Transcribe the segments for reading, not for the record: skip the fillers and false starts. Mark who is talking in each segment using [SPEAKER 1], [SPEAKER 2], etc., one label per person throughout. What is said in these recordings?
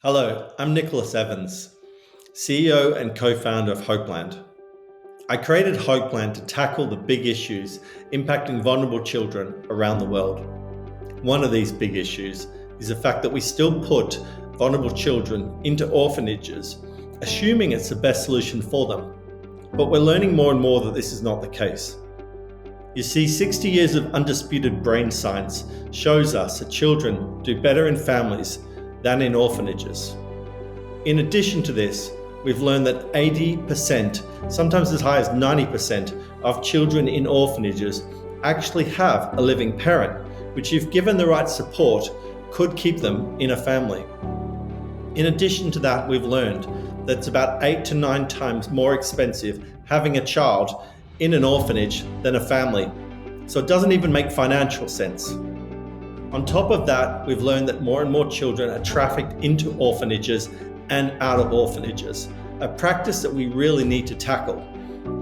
[SPEAKER 1] Hello, I'm Nicholas Evans, CEO and co-founder of Hopeland. I created Hopeland to tackle the big issues impacting vulnerable children around the world. One of these big issues is the fact that we still put vulnerable children into orphanages, assuming it's the best solution for them. But we're learning more and more that this is not the case. You see, 60 years of undisputed brain science shows us that children do better in families than in orphanages. In addition to this, we've learned that 80%, sometimes as high as 90% of children in orphanages actually have a living parent, which if given the right support, could keep them in a family. In addition to that, we've learned that it's about 8 to 9 times more expensive having a child in an orphanage than a family. So it doesn't even make financial sense. On top of that, we've learned that more and more children are trafficked into orphanages and out of orphanages, a practice that we really need to tackle.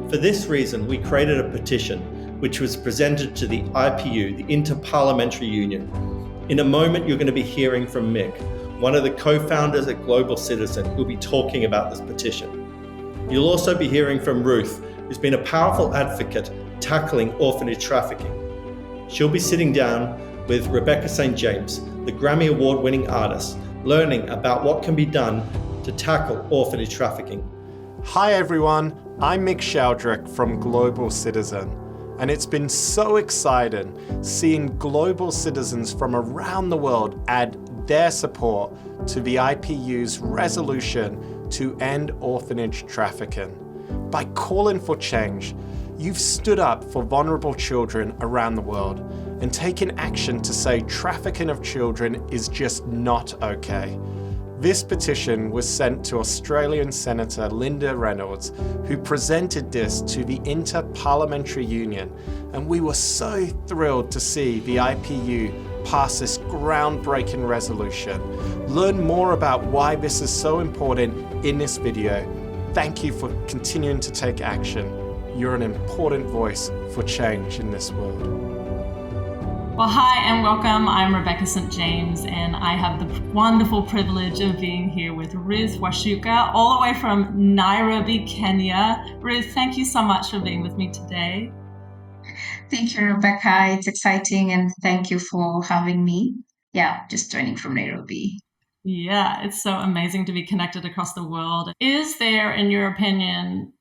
[SPEAKER 1] For this reason, we created a petition which was presented to the IPU, the Inter-Parliamentary Union. In a moment, you're going to be hearing from Mick, one of the co-founders at Global Citizen, who'll be talking about this petition. You'll also be hearing from Ruth, who's been a powerful advocate tackling orphanage trafficking. She'll be sitting down with Rebecca St. James, the Grammy Award-winning artist, learning about what can be done to tackle orphanage trafficking.
[SPEAKER 2] Hi everyone, I'm Mick Sheldrick from Global Citizen, and it's been so exciting seeing global citizens from around the world add their support to the IPU's resolution to end orphanage trafficking. By calling for change, you've stood up for vulnerable children around the world and taken action to say trafficking of children is just not okay. This petition was sent to Australian Senator Linda Reynolds, who presented this to the Inter-Parliamentary Union, and we were so thrilled to see the IPU pass this groundbreaking resolution. Learn more about why this is so important in this video. Thank you for continuing to take action. You're an important voice for change in this world.
[SPEAKER 3] Well, hi and welcome. I'm Rebecca St. James, and I have the wonderful privilege of being here with Ruth Washuka, all the way from Nairobi, Kenya. Ruth, thank you so much for being with me today.
[SPEAKER 4] Thank you, Rebecca. It's exciting, and thank you for having me. Yeah, just joining from Nairobi.
[SPEAKER 3] Yeah, it's so amazing to be connected across the world. Is there, in your opinion,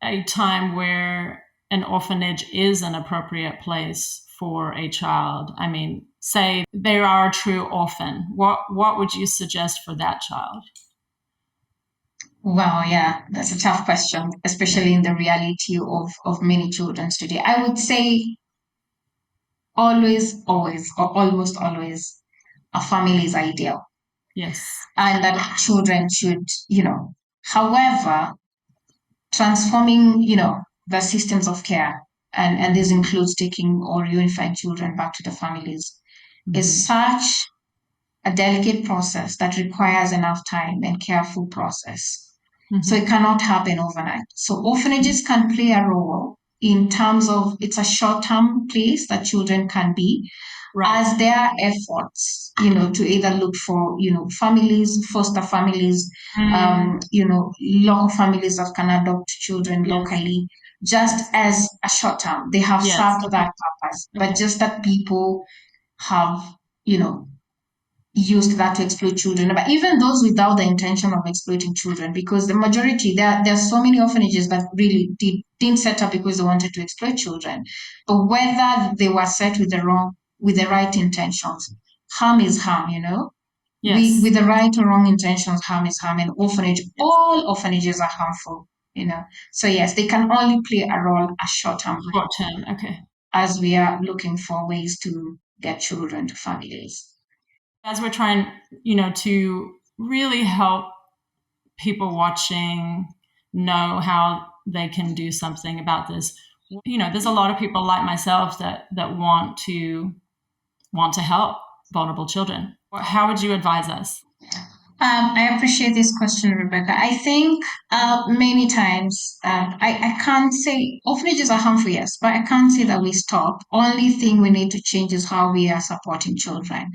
[SPEAKER 3] a time where an orphanage is an appropriate place for a child? I mean, say they are a true orphan. What would you suggest for that child?
[SPEAKER 4] Wow, yeah, that's a tough question, especially in the reality of many children today. I would say always, always, or almost always, a family is ideal.
[SPEAKER 3] Yes.
[SPEAKER 4] And that children should, however, transforming, the systems of care, and this includes taking or reunifying children back to the families, is such a delicate process that requires enough time and careful process. So it cannot happen overnight. So orphanages can play a role in terms of it's a short-term place that children can be, as their efforts, to either look for, families, foster families, local families that can adopt children locally, just as a short term. They have served that purpose, but just that people have, used that to exploit children. But even those without the intention of exploiting children, because the majority, there are so many orphanages that really didn't set up because they wanted to exploit children. But whether they were set with the right intentions, harm is harm,
[SPEAKER 3] Yes.
[SPEAKER 4] With the right or wrong intentions, harm is harm. And all orphanages are harmful, So yes, they can only play a role as short-term.
[SPEAKER 3] Short-term, okay.
[SPEAKER 4] As we are looking for ways to get children to families.
[SPEAKER 3] As we're trying, to really help people watching know how they can do something about this. There's a lot of people like myself that want to help vulnerable children. How would you advise us?
[SPEAKER 4] I appreciate this question, Rebecca. I think many times I can't say orphanages are harmful, yes, but I can't say that we stop. Only thing we need to change is how we are supporting children.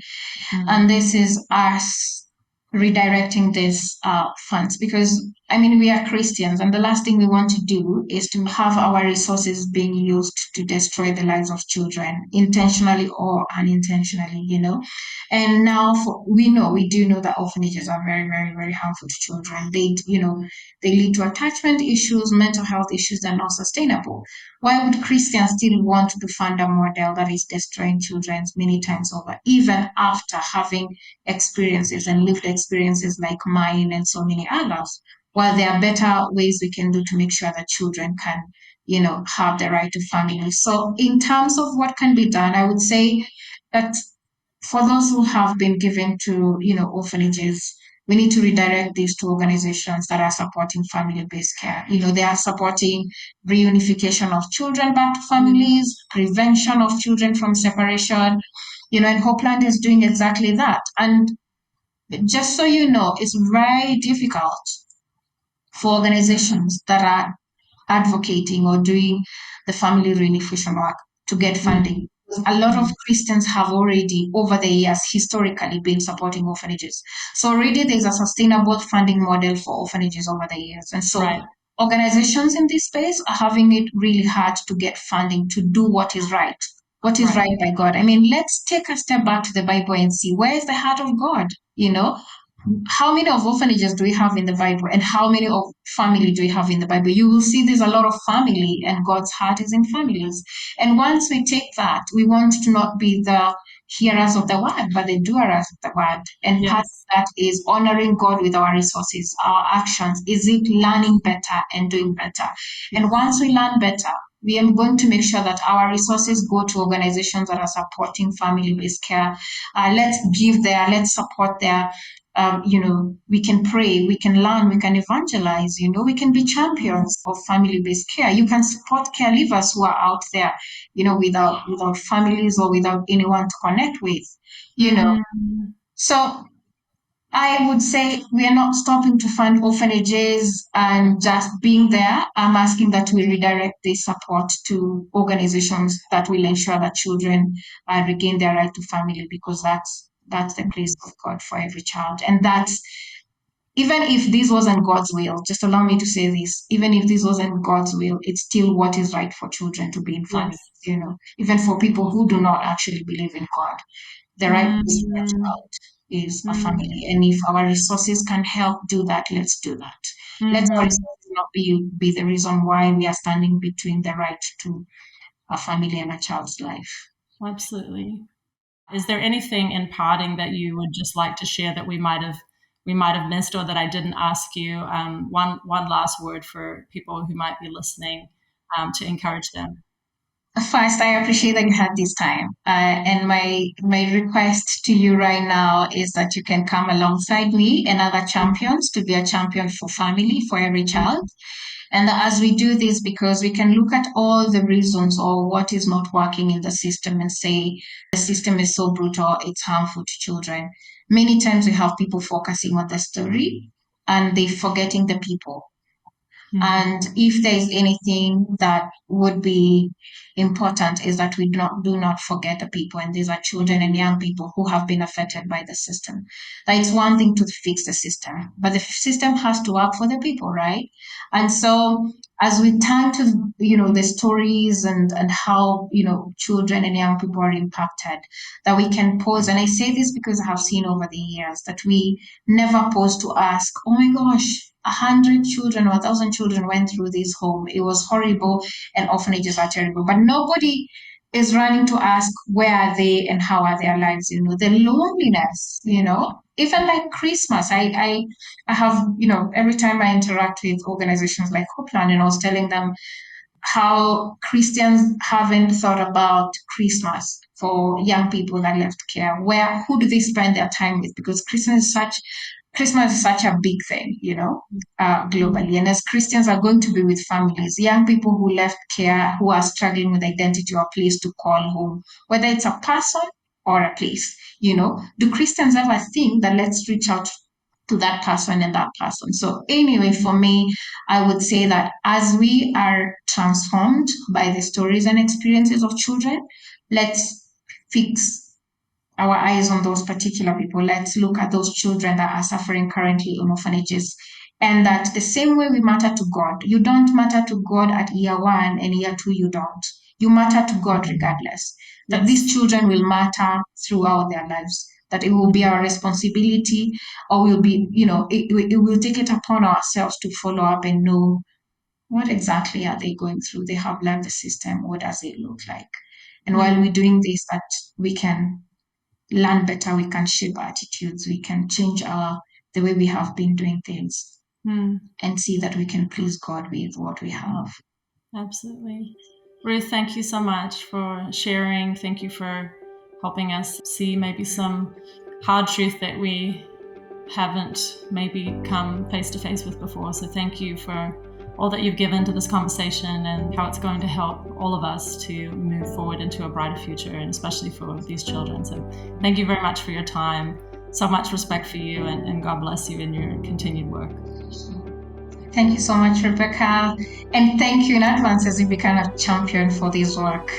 [SPEAKER 4] And this is us redirecting these funds, because I mean, we are Christians, and the last thing we want to do is to have our resources being used to destroy the lives of children, intentionally or unintentionally, you know. And now, we do know that orphanages are very, very, very harmful to children. They lead to attachment issues, mental health issues, and not sustainable. Why would Christians still want to fund a model that is destroying children many times over, even after having experiences and lived experiences like mine and so many others? While there are better ways we can do to make sure that children can, have the right to family. So, in terms of what can be done, I would say that for those who have been given to, orphanages, we need to redirect these to organizations that are supporting family-based care. They are supporting reunification of children back to families, prevention of children from separation, and Hopeland is doing exactly that. And just so you know, it's very difficult for organizations that are advocating or doing the family reunification work to get funding. A lot of Christians have already, over the years, historically been supporting orphanages. So already there's a sustainable funding model for orphanages over the years. And so
[SPEAKER 3] Right.
[SPEAKER 4] organizations in this space are having it really hard to get funding to do what is right. What is right by God? I mean, let's take a step back to the Bible and see where is the heart of God, how many of orphanages do we have in the Bible, and how many of family do we have in the Bible? You will see there's a lot of family, and God's heart is in families. And once we take that, we want to not be the hearers of the word, but the doers of the word. And part of
[SPEAKER 3] Yes.
[SPEAKER 4] that is honoring God with our resources, our actions. Is it learning better and doing better? And once we learn better, we are going to make sure that our resources go to organizations that are supporting family-based care. Let's give there, let's support there. We can pray, we can learn, we can evangelize, we can be champions of family-based care. You can support caregivers who are out there, without families or without anyone to connect with, you know. So I would say we are not stopping to fund orphanages and just being there. I'm asking that we redirect this support to organizations that will ensure that children regain their right to family, because that's the place of God for every child. And that's, even if this wasn't God's will, just allow me to say this, even if this wasn't God's will, it's still what is right for children to be in families, even for people who do not actually believe in God. The right place for a child is a family. And if our resources can help do that, let's do that. Let our resources not be the reason why we are standing between the right to a family and a child's life.
[SPEAKER 3] Absolutely. Is there anything in parting that you would just like to share that we might have missed, or that I didn't ask you? One last word for people who might be listening, to encourage them.
[SPEAKER 4] First, I appreciate that you had this time. And my request to you right now is that you can come alongside me and other champions to be a champion for family, for every child. And as we do this, because we can look at all the reasons or what is not working in the system and say the system is so brutal, it's harmful to children. Many times we have people focusing on the story and they forgetting the people. And if there is anything that would be important, is that we do not forget the people, and these are children and young people who have been affected by the system. That it's one thing to fix the system, but the system has to work for the people, right? And so as we turn to the stories and how children and young people are impacted, that we can pause. And I say this because I have seen over the years that we never pause to ask, oh my gosh, 100 children or 1,000 children went through this home. It was horrible, and orphanages are terrible. But nobody is running to ask where are they and how are their lives. The loneliness. Even like Christmas, I have every time I interact with organizations like Hopeland, I was telling them how Christians haven't thought about Christmas for young people that left care. Who do they spend their time with? Because Christmas is such a big thing, globally. And as Christians are going to be with families, young people who left care, who are struggling with identity or a place to call home, whether it's a person or a place, do Christians ever think that let's reach out to that person and that person? So anyway, for me, I would say that as we are transformed by the stories and experiences of children, let's fix our eyes on those particular people. Let's look at those children that are suffering currently in orphanages. And that the same way we matter to God, you don't matter to God at year 1 and year 2, you don't. You matter to God regardless. That
[SPEAKER 3] Yes.
[SPEAKER 4] these children will matter throughout their lives. That it will be our responsibility, or will be, it will take it upon ourselves to follow up and know what exactly are they going through. They have left the system. What does it look like? And while we're doing this, that we can learn better, we can shape attitudes, we can change the way we have been doing things, and see that we can please God with what we have.
[SPEAKER 3] Absolutely. Ruth, thank you so much for sharing. Thank you for helping us see maybe some hard truth that we haven't maybe come face to face with before. So thank you for all that you've given to this conversation and how it's going to help all of us to move forward into a brighter future, and especially for these children. So thank you very much for your time. So much respect for you, and God bless you in your continued work.
[SPEAKER 4] Thank you so much, Rebecca. And thank you in advance as you become a champion for this work.